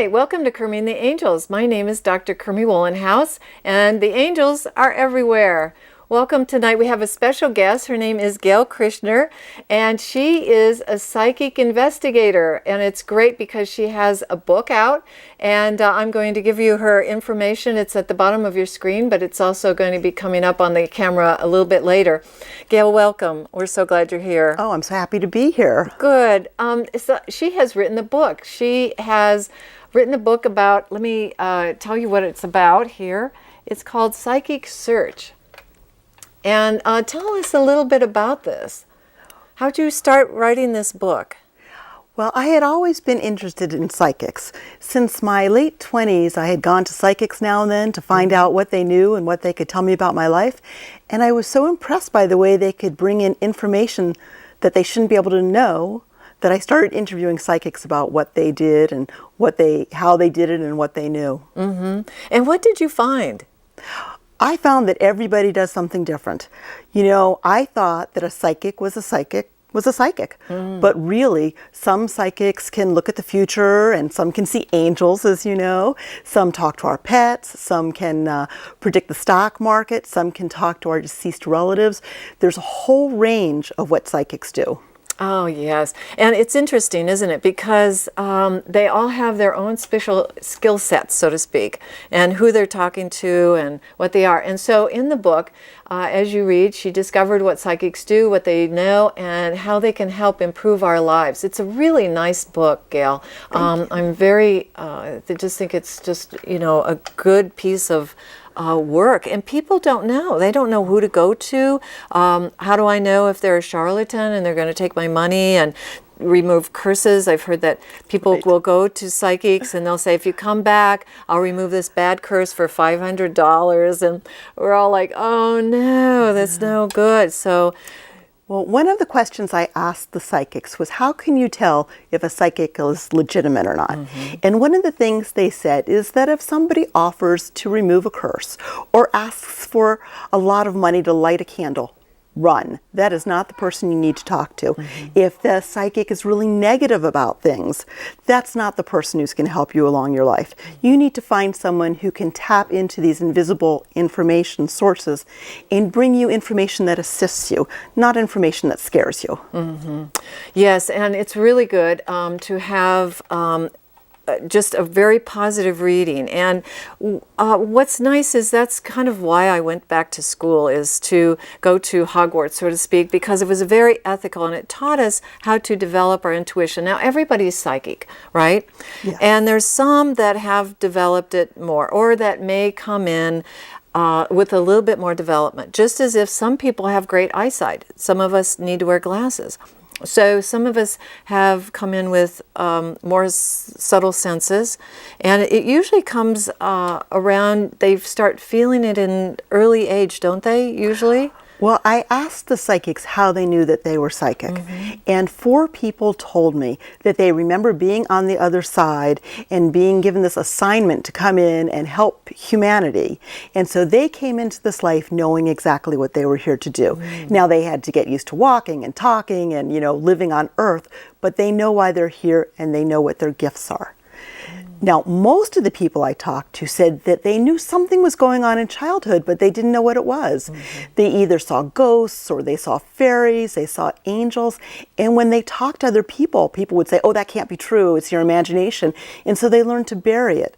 Hi, welcome to Kermie and the Angels. My name is Dr. Kermie Wohlenhaus, and the angels are everywhere. Welcome tonight. We have a special guest. Her name is Gail Kushner, and she is a psychic investigator. And it's great because she has a book out, and I'm going to give you her information. It's at the bottom of your screen, but it's also going to be coming up on the camera a little bit later. Gail, welcome. We're so glad you're here. Oh, I'm so happy to be here. Good. So she has written a book. She has written a book about, let me tell you what it's about here. It's called Psychic Search. And tell us a little bit about this. How did you start writing this book? Well, I had always been interested in psychics. Since my late 20s, I had gone to psychics now and then to find out what they knew and what they could tell me about my life. And I was so impressed by the way they could bring in information that they shouldn't be able to know, that I started interviewing psychics about what they did and how they did it and what they knew. Mm-hmm. And what did you find? I found that everybody does something different. You know, I thought that a psychic was a psychic. But really, some psychics can look at the future, and some can see angels, as you know. Some talk to our pets, some can predict the stock market, some can talk to our deceased relatives. There's a whole range of what psychics do. Oh, yes. And it's interesting, isn't it? Because they all have their own special skill sets, so to speak, and who they're talking to and what they are. And so in the book, as you read, she discovered what psychics do, what they know, and how they can help improve our lives. It's a really nice book, Gail. I'm very, I just think it's just, you know, a good piece of work, and people don't know. They don't know who to go to. How do I know if they're a charlatan and they're going to take my money and remove curses? I've heard that people will go to psychics and they'll say, if you come back, I'll remove this bad curse for $500. And we're all like, oh no, that's no good. So, well, one of the questions I asked the psychics was, how can you tell if a psychic is legitimate or not? Mm-hmm. And one of the things they said is that if somebody offers to remove a curse or asks for a lot of money to light a candle, run. That is not the person you need to talk to. Mm-hmm. If the psychic is really negative about things, that's not the person who's going to help you along your life. You need to find someone who can tap into these invisible information sources and bring you information that assists you, not information that scares you. Mm-hmm. Yes, and it's really good to have just a very positive reading. And what's nice is that's kind of why I went back to school, is to go to Hogwarts, so to speak, because it was very ethical and it taught us how to develop our intuition. Now, everybody's psychic, right? Yes. And there's some that have developed it more, or that may come in with a little bit more development, just as if some people have great eyesight. Some of us need to wear glasses. So some of us have come in with more subtle senses, and it usually comes around, they start feeling it in early age, don't they, usually? Well, I asked the psychics how they knew that they were psychic, mm-hmm. and 4 people told me that they remember being on the other side and being given this assignment to come in and help humanity. And so they came into this life knowing exactly what they were here to do. Mm. Now they had to get used to walking and talking and, you know, living on Earth, but they know why they're here and they know what their gifts are. Now, most of the people I talked to said that they knew something was going on in childhood, but they didn't know what it was. Mm-hmm. They either saw ghosts or they saw fairies, they saw angels. And when they talked to other people, people would say, oh, that can't be true, it's your imagination. And so they learned to bury it.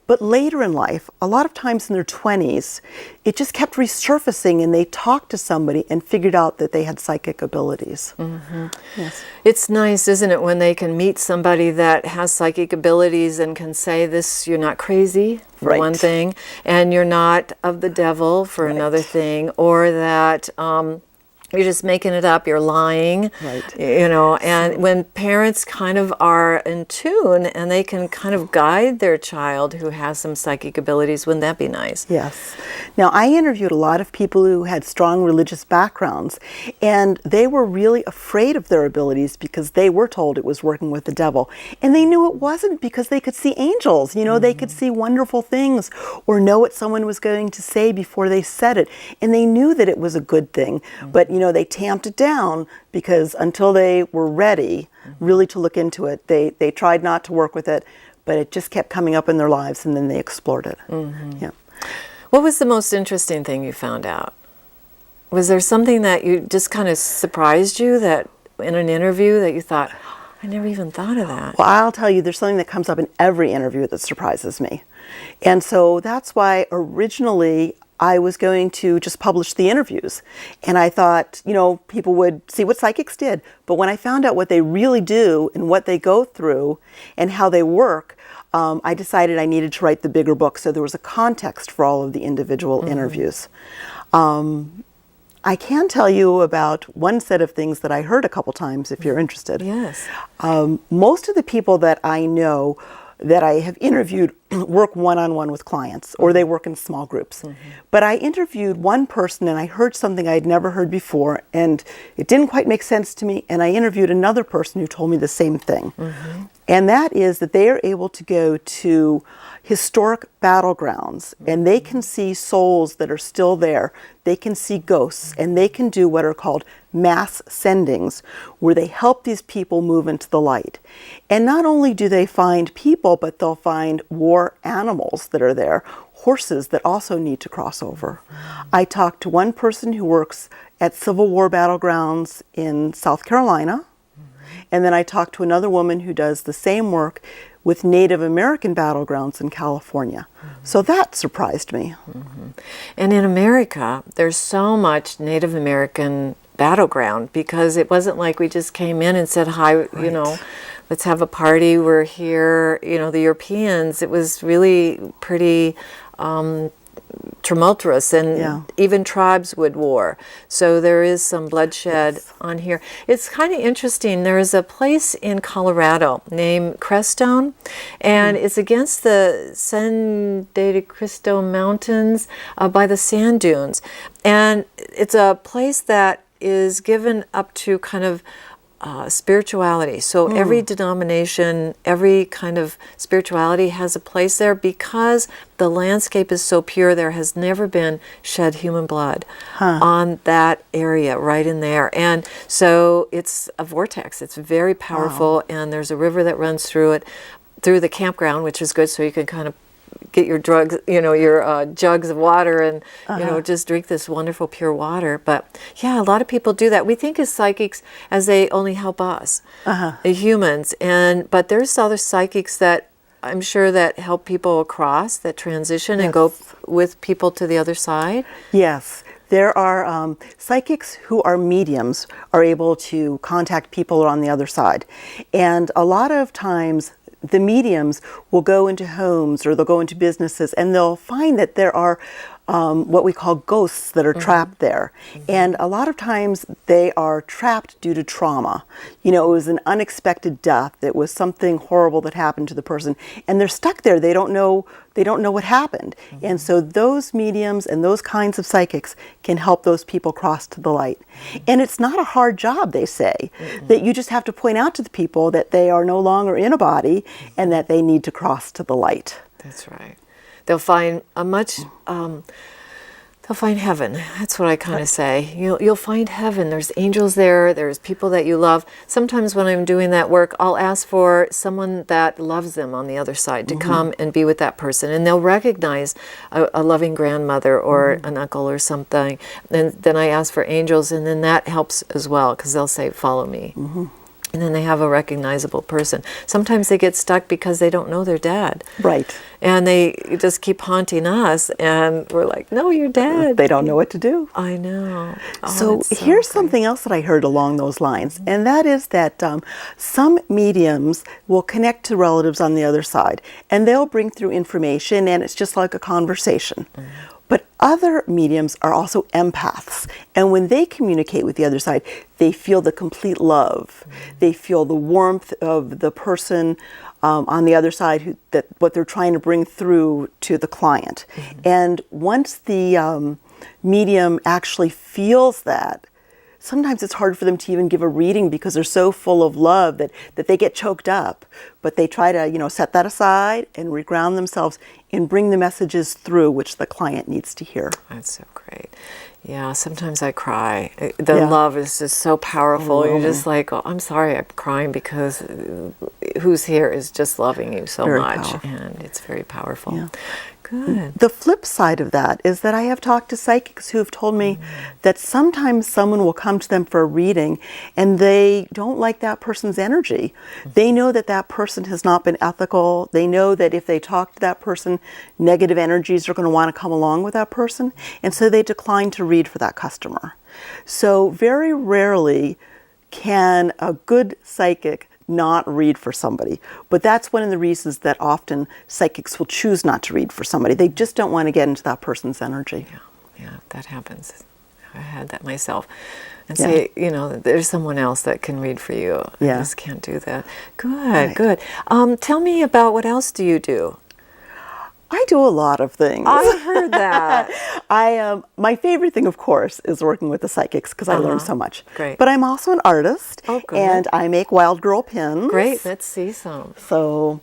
But later in life, a lot of times in their 20s, it just kept resurfacing and they talked to somebody and figured out that they had psychic abilities. Mm-hmm. Yes. It's nice, isn't it, when they can meet somebody that has psychic abilities and can say, this, you're not crazy, for right. one thing, and you're not of the devil, for right. another thing, or that you're just making it up, you're lying, right. you know. And when parents kind of are in tune and they can kind of guide their child who has some psychic abilities, wouldn't that be nice? Yes. Now, I interviewed a lot of people who had strong religious backgrounds, and they were really afraid of their abilities because they were told it was working with the devil. And they knew it wasn't because they could see angels, you know, mm-hmm. they could see wonderful things or know what someone was going to say before they said it. And they knew that it was a good thing, mm-hmm. but, you know, they tamped it down because until they were ready really to look into it, they tried not to work with it. but it just kept coming up in their lives, and then they explored it. Yeah. What was the most interesting thing you found out? Was there something that you just kind of surprised you that in an interview that you thought, I never even thought of that? Well, I'll tell you, there's something that comes up in every interview that surprises me. And so that's why originally I was going to just publish the interviews. And I thought, you know, people would see what psychics did. But when I found out what they really do and what they go through and how they work, I decided I needed to write the bigger book. So there was a context for all of the individual interviews. I can tell you about one set of things that I heard a couple times if you're interested. Yes. Most of the people that I know that I have interviewed work one-on-one with clients, or they work in small groups. But I interviewed one person and I heard something I had never heard before, and it didn't quite make sense to me, and I interviewed another person who told me the same thing. And that is that they are able to go to historic battlegrounds and they can see souls that are still there. They can see ghosts, and they can do what are called mass sendings, where they help these people move into the light. And not only do they find people, but they'll find war animals that are there, horses that also need to cross over. I talked to one person who works at Civil War battlegrounds in South Carolina, and then I talked to another woman who does the same work with Native American battlegrounds in California. So that surprised me. And in America, there's so much Native American battleground, because it wasn't like we just came in and said, hi, you know, let's have a party, we're here. You know, the Europeans, it was really pretty tumultuous, and even tribes would war. So there is some bloodshed on here. It's kind of interesting. There is a place in Colorado named Crestone, and it's against the San de Cristo Mountains by the sand dunes. And it's a place that is given up to kind of spirituality. So every denomination, every kind of spirituality has a place there, because the landscape is so pure. There has never been shed human blood on that area right in there. And so it's a vortex. It's very powerful. And there's a river that runs through it, through the campground, which is good, so you can kind of get your drugs, you know, your jugs of water, and you know, just drink this wonderful pure water. But yeah, a lot of people do that. We think as psychics as they only help us, the humans, but there's other psychics that I'm sure that help people across, that transition and go with people to the other side. Yes. There are psychics who are mediums, are able to contact people on the other side. And a lot of times the mediums will go into homes, or they'll go into businesses, and they'll find that there are what we call ghosts that are trapped there. And a lot of times they are trapped due to trauma. You know, it was an unexpected death. It was something horrible that happened to the person, and they're stuck there. They don't know what happened. And so those mediums and those kinds of psychics can help those people cross to the light. And it's not a hard job, they say, that you just have to point out to the people that they are no longer in a body and that they need to cross to the light. That's right. They'll find a much, they'll find heaven. That's what I kind of say. You'll find heaven. There's angels there. There's people that you love. Sometimes when I'm doing that work, I'll ask for someone that loves them on the other side to come and be with that person. And they'll recognize a loving grandmother or an uncle or something. And then I ask for angels, and then that helps as well, because they'll say, follow me. And then they have a recognizable person. Sometimes they get stuck because they don't know their dad. Right. And they just keep haunting us, and we're like, no, you're dead. They don't know what to do. I know. So here's something else that I heard along those lines, and that is that some mediums will connect to relatives on the other side, and they'll bring through information, and it's just like a conversation. But other mediums are also empaths, and when they communicate with the other side, they feel the complete love. They feel the warmth of the person on the other side, that what they're trying to bring through to the client. And once the medium actually feels that, sometimes it's hard for them to even give a reading, because they're so full of love that they get choked up. But they try to, set that aside and reground themselves and bring the messages through which the client needs to hear. That's so great. Yeah, sometimes I cry. The love is just so powerful. You're just like, oh, I'm sorry I'm crying, because who's here is just loving you so Very much, powerful. and it's very powerful. Yeah. Good. The flip side of that is that I have talked to psychics who have told me that sometimes someone will come to them for a reading and they don't like that person's energy. They know that that person has not been ethical. They know that if they talk to that person, negative energies are going to want to come along with that person. And so they decline to read for that customer. So very rarely can a good psychic not read for somebody. But that's one of the reasons that often psychics will choose not to read for somebody. They just don't want to get into that person's energy. Yeah, that happens. I had that myself. And say, there's someone else that can read for you. I just can't do that. Good, good. Tell me about what else do you do? I do a lot of things. I heard that. My favorite thing, of course, is working with the psychics because I learn so much. Great. But I'm also an artist. Oh, good. And I make Wild Girl pins. Great. Let's see some. So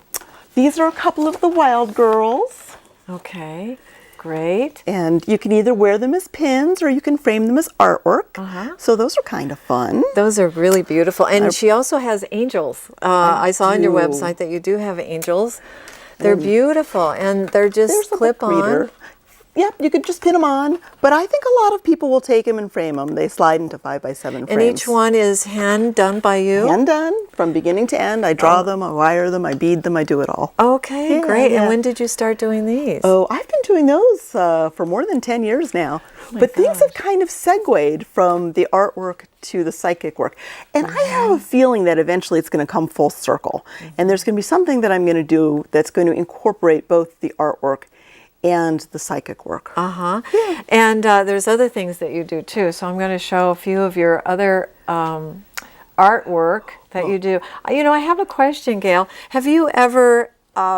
these are a couple of the Wild Girls. Okay. Great. And you can either wear them as pins or you can frame them as artwork. So those are kind of fun. Those are really beautiful. And she also has angels. I saw on your website that you do have angels. They're beautiful, and they're just clip-on. Yep, you could just pin them on, but I think a lot of people will take them and frame them. They slide into 5x7 frames. And each one is hand done by you? Hand done, from beginning to end. I draw them, I wire them, I bead them, I do it all. Okay, great. And when did you start doing these? Oh, I've been doing those for more than 10 years now. But things have kind of segued from the artwork to the psychic work. And I have a feeling that eventually it's going to come full circle. And there's going to be something that I'm going to do that's going to incorporate both the artwork and the psychic work. And there's other things that you do too. So I'm going to show a few of your other artwork that you do. I have a question, Gail. Have you ever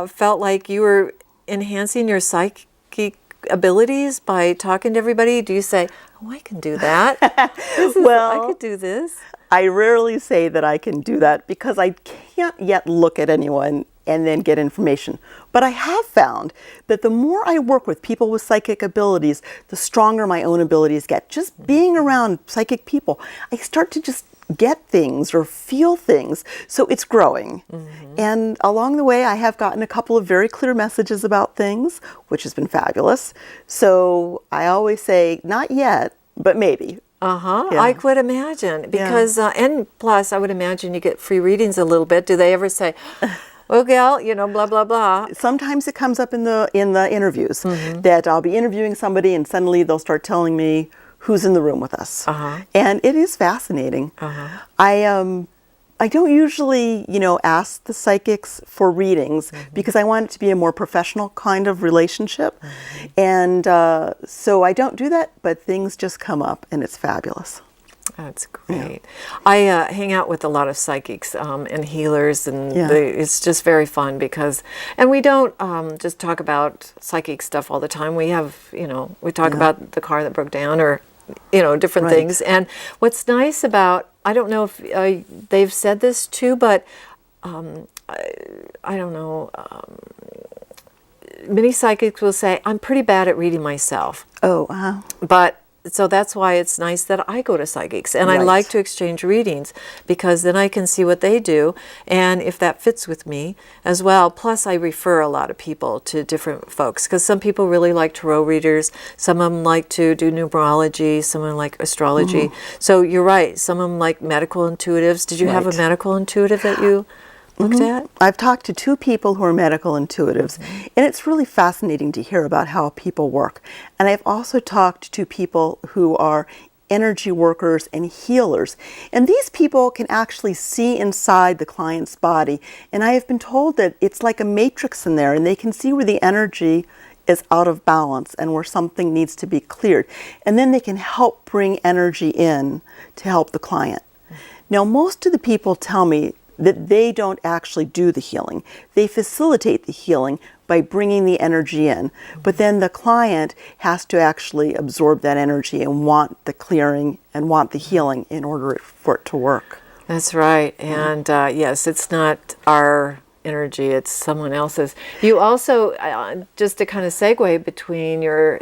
felt like you were enhancing your psychic abilities by talking to everybody? Do you say, oh, I can do that? I could do this. I rarely say that I can do that because I can't yet look at anyone and then get information. But I have found that the more I work with people with psychic abilities, the stronger my own abilities get. Just being around psychic people, I start to just get things or feel things. So it's growing. And along the way, I have gotten a couple of very clear messages about things, which has been fabulous. So I always say, not yet, but maybe. I could imagine. Because, and plus, I would imagine you get free readings a little bit. Do they ever say, well, Gail, blah, blah, blah? Sometimes it comes up in the interviews that I'll be interviewing somebody and suddenly they'll start telling me who's in the room with us. And it is fascinating. I don't usually, ask the psychics for readings because I want it to be a more professional kind of relationship. And so I don't do that, but things just come up and it's fabulous. That's great. I hang out with a lot of psychics and healers, and it's just very fun because, and we don't just talk about psychic stuff all the time. We have, we talk about the car that broke down or, different things. And what's nice about, I don't know if they've said this too, but I don't know, many psychics will say, I'm pretty bad at reading myself. But so that's why it's nice that I go to psychics, and I like to exchange readings because then I can see what they do and if that fits with me as well. Plus I refer a lot of people to different folks because some people really like tarot readers, some of them like to do numerology, some of them like astrology. So you're right, some of them like medical intuitives. Did you have a medical intuitive that you looked at? I've talked to 2 people who are medical intuitives, and it's really fascinating to hear about how people work. And I've also talked to people who are energy workers and healers. And these people can actually see inside the client's body. And I have been told that it's like a matrix in there, and they can see where the energy is out of balance and where something needs to be cleared. And then they can help bring energy in to help the client. Now, most of the people tell me that they don't actually do the healing. They facilitate the healing by bringing the energy in. But then the client has to actually absorb that energy and want the clearing and want the healing in order for it to work. That's right. And yes, it's not our energy, it's someone else's. You also, just to kind of segue between your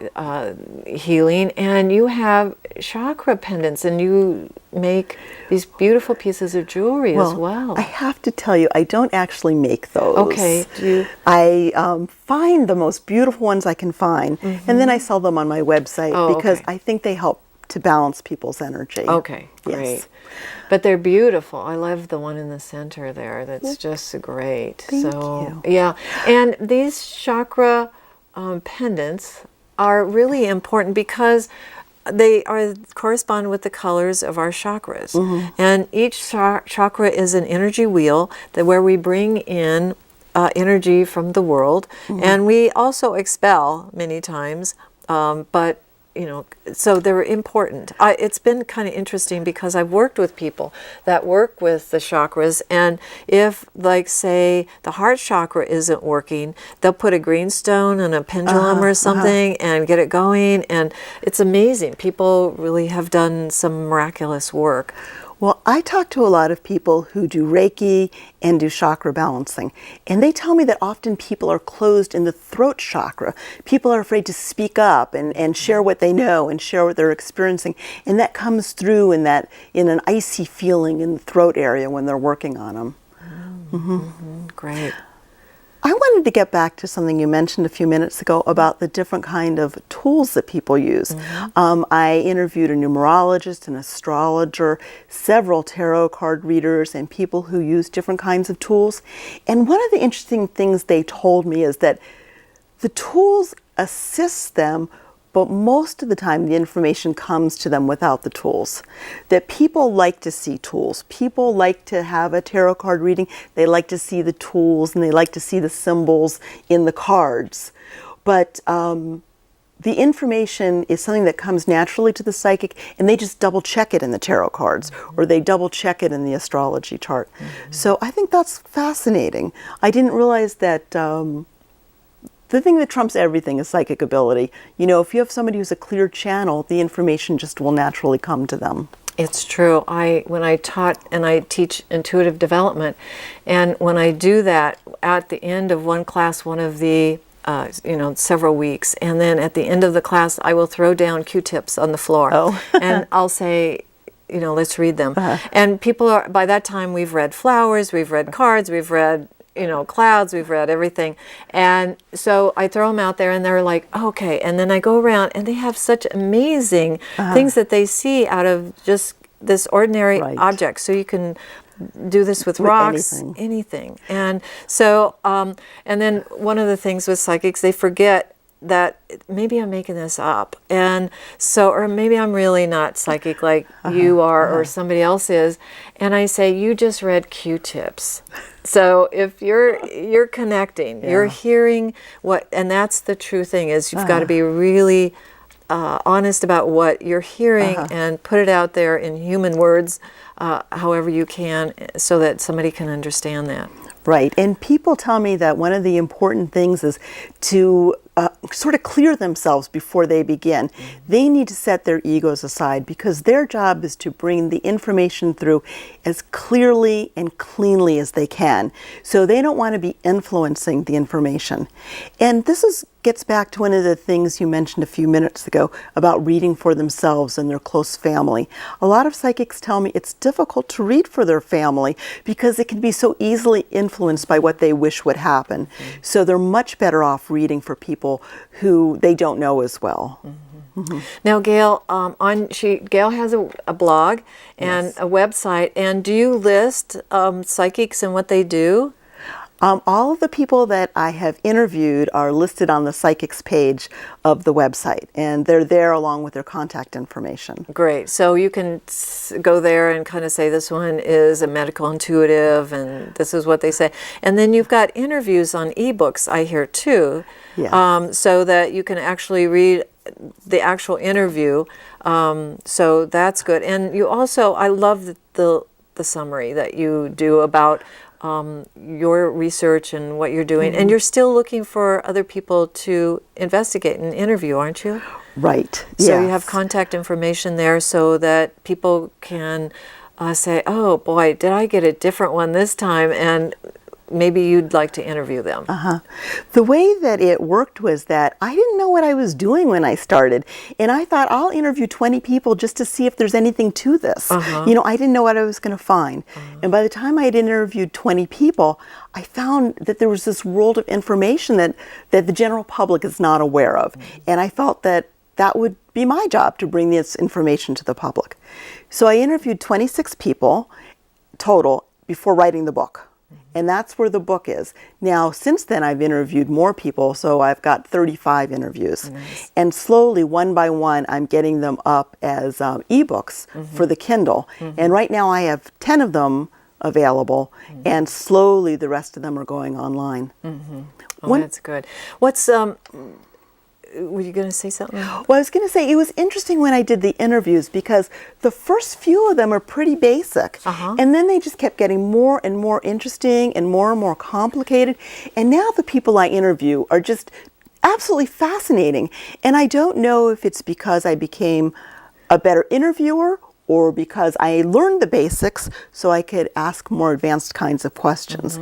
healing, and you have chakra pendants, and you make these beautiful pieces of jewelry as well. I have to tell you, I don't actually make those. Okay. I find the most beautiful ones I can find, and then I sell them on my website because I think they help to balance people's energy. Okay, great. Yes. But they're beautiful. I love the one in the center there. That's just great. Thank you. Yeah. And these chakra pendants are really important because they correspond with the colors of our chakras. And each chakra is an energy wheel where we bring in energy from the world, and we also expel many times, but so they're important. It's been kind of interesting because I've worked with people that work with the chakras, and if, like, say, the heart chakra isn't working, they'll put a green stone and a pendulum or something and get it going, and it's amazing. People really have done some miraculous work. Well, I talk to a lot of people who do Reiki and do chakra balancing, and they tell me that often people are closed in the throat chakra. People are afraid to speak up and share what they know and share what they're experiencing, and that comes through in an icy feeling in the throat area when they're working on them. Great. I wanted to get back to something you mentioned a few minutes ago about the different kind of tools that people use. I interviewed a numerologist, an astrologer, several tarot card readers, and people who use different kinds of tools. And one of the interesting things they told me is that the tools assist them, but most of the time the information comes to them without the tools. That people like to see tools. People like to have a tarot card reading. They like to see the tools and they like to see the symbols in the cards. But the information is something that comes naturally to the psychic, and they just double check it in the tarot cards or they double check it in the astrology chart. So I think that's fascinating. I didn't realize that the thing that trumps everything is psychic ability. If you have somebody who's a clear channel, the information just will naturally come to them. It's true. When I taught and I teach intuitive development, and when I do that at the end of one class, one of the several weeks, and then at the end of the class, I will throw down Q-tips on the floor, and I'll say, let's read them. And people are, by that time, we've read flowers, we've read cards, we've read clouds, we've read everything. And so I throw them out there and they're like, okay. And then I go around and they have such amazing things that they see out of just this ordinary object. So you can do this with rocks, anything. And so, and then one of the things with psychics, they forget that maybe I'm making this up. And so, or maybe I'm really not psychic like you are or somebody else is. And I say, you just read Q-tips. So if you're connecting, you're hearing and that's the true thing is you've got to be really honest about what you're hearing and put it out there in human words, however you can, so that somebody can understand that. Right. And people tell me that one of the important things is to sort of clear themselves before they begin. They need to set their egos aside because their job is to bring the information through as clearly and cleanly as they can. So they don't want to be influencing the information. And this gets back to one of the things you mentioned a few minutes ago about reading for themselves and their close family. A lot of psychics tell me it's difficult to read for their family because it can be so easily influenced by what they wish would happen. So they're much better off reading for people who they don't know as well. Now, Gail, Gail has a blog and a website, and do you list psychics and what they do? All of the people that I have interviewed are listed on the psychics page of the website, and they're there along with their contact information. Great. So you can go there and kind of say this one is a medical intuitive and this is what they say. And then you've got interviews on ebooks, I hear, too, so that you can actually read the actual interview. So that's good. And you also, I love the summary that you do about your research and what you're doing, and you're still looking for other people to investigate and interview, aren't you? Right. So you have contact information there so that people can say, oh boy, did I get a different one this time, and maybe you'd like to interview them. The way that it worked was that I didn't know what I was doing when I started. And I thought, I'll interview 20 people just to see if there's anything to this. You know, I didn't know what I was going to find. And by the time I had interviewed 20 people, I found that there was this world of information that the general public is not aware of. And I felt that that would be my job to bring this information to the public. So I interviewed 26 people total before writing the book. And that's where the book is. Now, since then, I've interviewed more people, so I've got 35 interviews. Nice. And slowly, one by one, I'm getting them up as ebooks for the Kindle. And right now, I have 10 of them available, and slowly the rest of them are going online. Oh, that's good. What's were you going to say something? Well, I was going to say, it was interesting when I did the interviews because the first few of them are pretty basic. And then they just kept getting more and more interesting and more complicated. And now the people I interview are just absolutely fascinating. And I don't know if it's because I became a better interviewer or because I learned the basics so I could ask more advanced kinds of questions.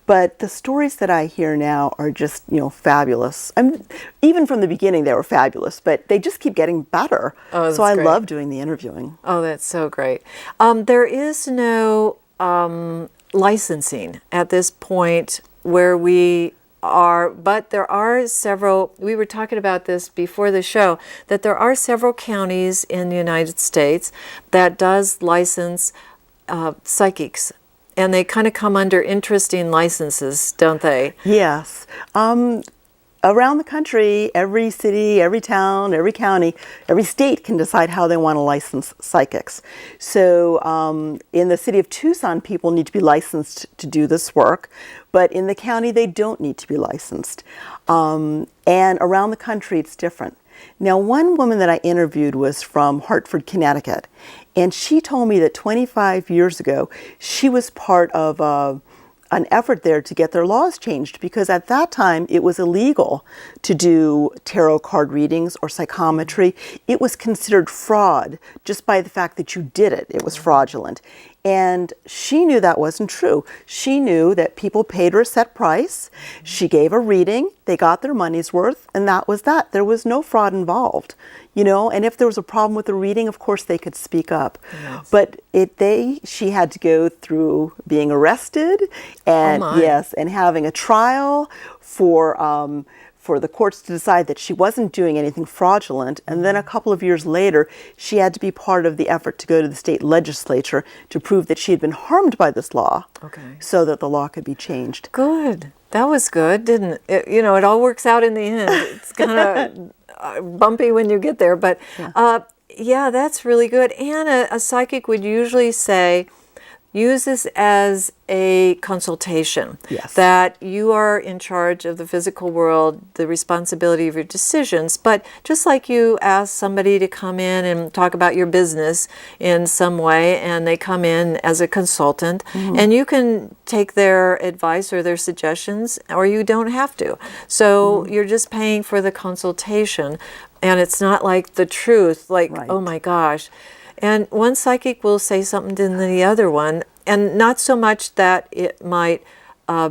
But the stories that I hear now are just, you know, fabulous. Even from the beginning, they were fabulous, but they just keep getting better. So I love doing the interviewing. Oh, that's so great. There is no licensing at this point where we are, but there are several, we were talking about this before the show, that there are several counties in the United States that does license psychics. And they kind of come under interesting licenses, don't they? Yes. Around the country, every city, every town, every county, every state can decide how they want to license psychics. So in the city of Tucson, people need to be licensed to do this work, but in the county, they don't need to be licensed. And around the country, it's different. Now, one woman that I interviewed was from Hartford, Connecticut, and she told me that 25 years ago, she was part of an effort there to get their laws changed because at that time it was illegal to do tarot card readings or psychometry. It was considered fraud just by the fact that you did it. It was fraudulent. And she knew that wasn't true. She knew that people paid her a set price. She gave a reading. They got their money's worth, and that was that. There was no fraud involved, you know. And if there was a problem with the reading, of course they could speak up. Yes. But she had to go through being arrested, and and having a trial for the courts to decide that she wasn't doing anything fraudulent. And then a couple of years later, she had to be part of the effort to go to the state legislature to prove that she had been harmed by this law so that the law could be changed. Good. That was good, didn't it? You know, it all works out in the end. It's kind of bumpy when you get there. But yeah, that's really good. And a psychic would usually say, use this as a consultation. Yes. That you are in charge of the physical world, the responsibility of your decisions. But just like you ask somebody to come in and talk about your business in some way, and they come in as a consultant, and you can take their advice or their suggestions, or you don't have to. So you're just paying for the consultation, and it's not like the truth, like, oh my gosh. And one psychic will say something to the other one, and not so much that it might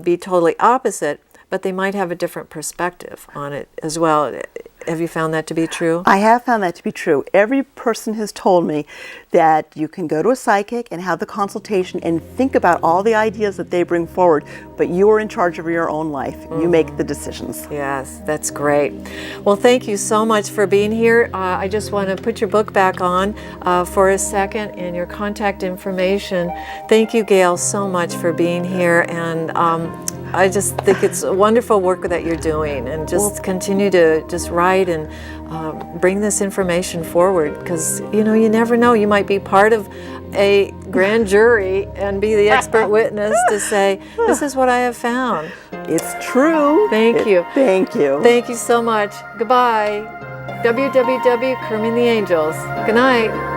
be totally opposite, but they might have a different perspective on it as well. Have you found that to be true? I have found that to be true. Every person has told me that you can go to a psychic and have the consultation and think about all the ideas that they bring forward, but you are in charge of your own life. You make the decisions. Yes, that's great. Well, thank you so much for being here. I just want to put your book back on for a second and your contact information. Thank you, Gail, so much for being here. And I just think it's a wonderful work that you're doing, and just continue to just write and bring this information forward, because you know, you never know, you might be part of a grand jury and be the expert witness to say, this is what I have found. It's true. Thank you. Thank you. Thank you so much. Goodbye. www.Kermie and the Angels. Good night.